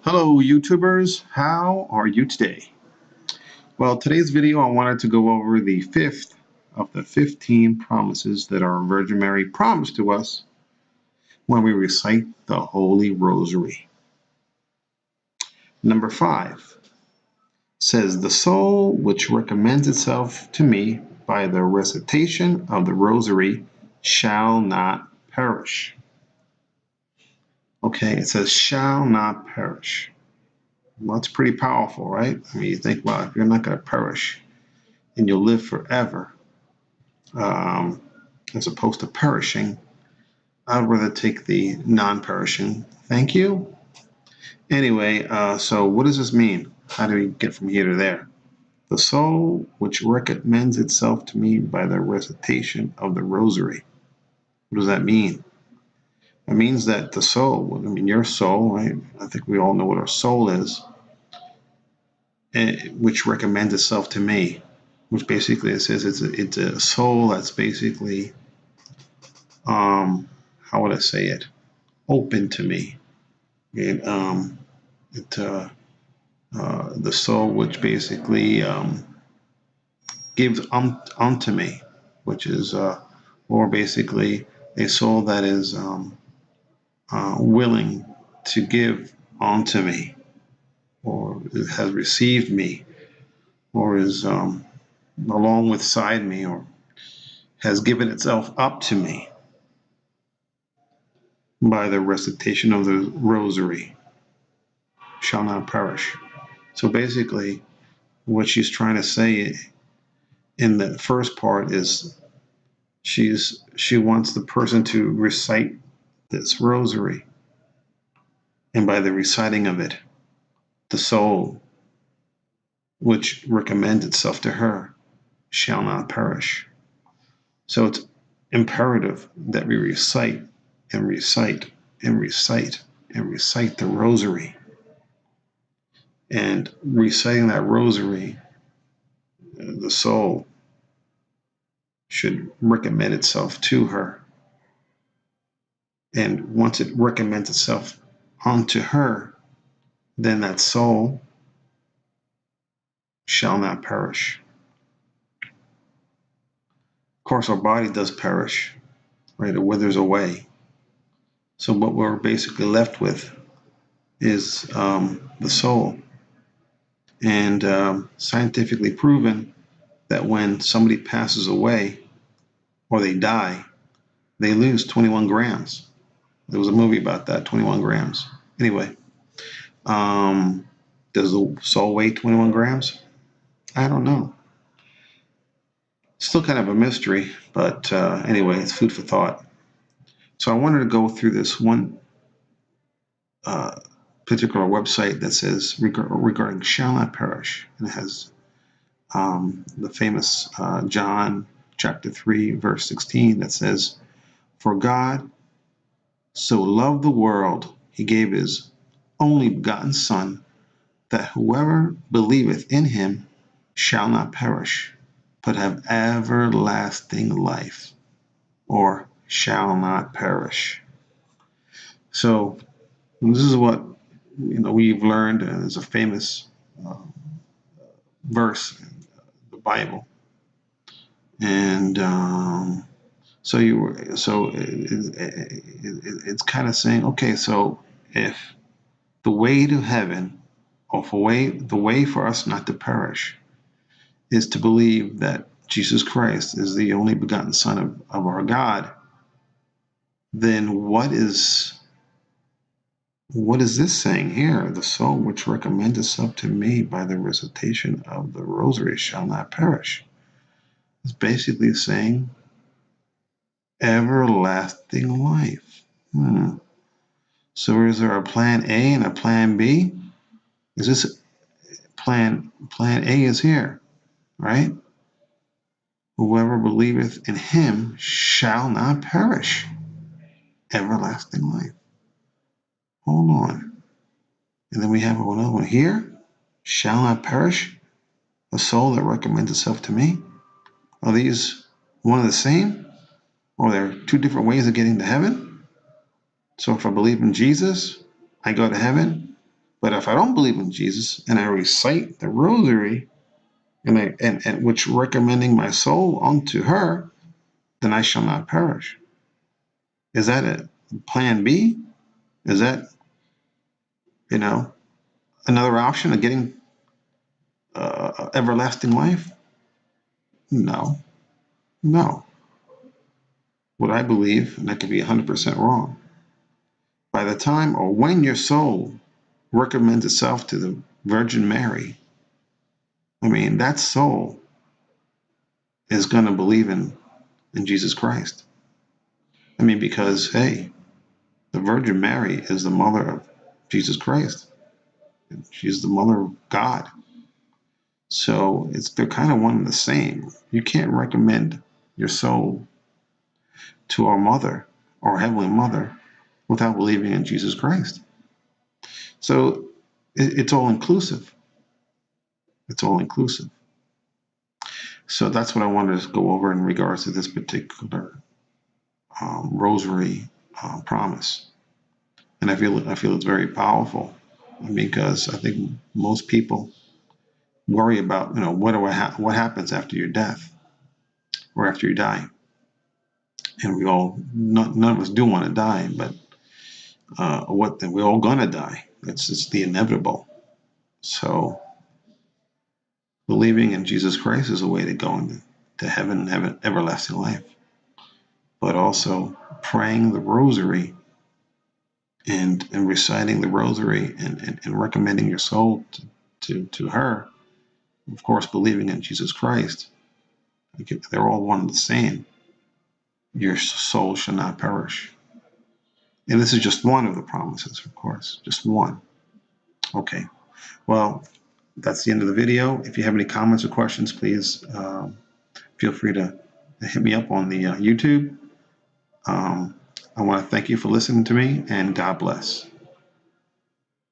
Hello YouTubers, how are you today? Well, today's video I wanted to go over the fifth of the 15 promises that our Virgin Mary promised to us when we recite the Holy Rosary. Number 5 says, "The soul which recommends itself to me by the recitation of the Rosary shall not perish." Okay, it says shall not perish. Well, that's pretty powerful, right? I mean, you think, well, if you're not going to perish and you'll live forever, as opposed to perishing, I'd rather take the non-perishing. Thank you. Anyway, so what does this mean? How do we get from here to there? The soul which recommends itself to me by the recitation of the Rosary. What does that mean? It means that the soul, I mean, your soul, right? I think we all know what our soul is, which recommends itself to me, which basically it says it's a soul that's basically, how would I say it? Open to me. The soul which basically gives unto me, which is, or basically a soul that is willing to give unto me, or has received me, or is along with side me, or has given itself up to me by the recitation of the Rosary, shall not perish. So basically, what she's trying to say in the first part is she wants the person to recite this Rosary, and by the reciting of it, the soul which recommends itself to her shall not perish. So it's imperative that we recite and recite and recite and recite the Rosary. And reciting that Rosary, the soul should recommend itself to her. And once it recommends itself unto her, then that soul shall not perish. Of course, our body does perish, right? It withers away. So what we're basically left with is the soul. And scientifically proven that when somebody passes away or they die, they lose 21 grams. There was a movie about that, 21 grams. Anyway, does the soul weigh 21 grams? I don't know. Still kind of a mystery, but anyway, it's food for thought. So I wanted to go through this one particular website that says regarding shall not perish, and it has the famous John chapter 3 verse 16 that says, "For God so loved the world, he gave his only begotten Son, that whoever believeth in him shall not perish, but have everlasting life," or shall not perish. So this is what we've learned as a famous verse in the Bible, and it's kind of saying, okay, so if the way to heaven, or the way for us not to perish, is to believe that Jesus Christ is the only begotten Son of our God, then what is this saying here? The soul which recommends itself to me by the recitation of the Rosary shall not perish. It's basically saying everlasting life. So is there a plan A and a plan B? Is this plan A is here, right? Whoever believeth in him shall not perish. Everlasting life. Hold on. And then we have another one here. Shall not perish. A soul that recommends itself to me. Are these one and the same? Or are there two different ways of getting to heaven? So if I believe in Jesus, I go to heaven. But if I don't believe in Jesus and I recite the rosary and which recommending my soul unto her, then I shall not perish. Is that a plan B? Is that, another option of getting everlasting life? No, no. What I believe, and I could be 100% wrong, by the time or when your soul recommends itself to the Virgin Mary, that soul is going to believe in Jesus Christ. Because, hey, the Virgin Mary is the mother of Jesus Christ. She's the mother of God. So they're kind of one and the same. You can't recommend your soul to our mother, our Heavenly Mother, without believing in Jesus Christ. So it's all inclusive. It's all inclusive. So that's what I wanted to go over in regards to this particular Rosary Promise. And I feel it's very powerful, because I think most people worry about, what happens after your death or after you die. And none of us do want to die, but we're all gonna die. It's just the inevitable. So believing in Jesus Christ is a way to go into heaven and have an everlasting life. But also praying the rosary and reciting the rosary and recommending your soul to her, of course, believing in Jesus Christ, they're all one and the same. Your soul shall not perish. And this is just one of the promises, of course, just one. Okay, well, that's the end of the video. If you have any comments or questions, please feel free to hit me up on the YouTube. I want to thank you for listening to me, and God bless.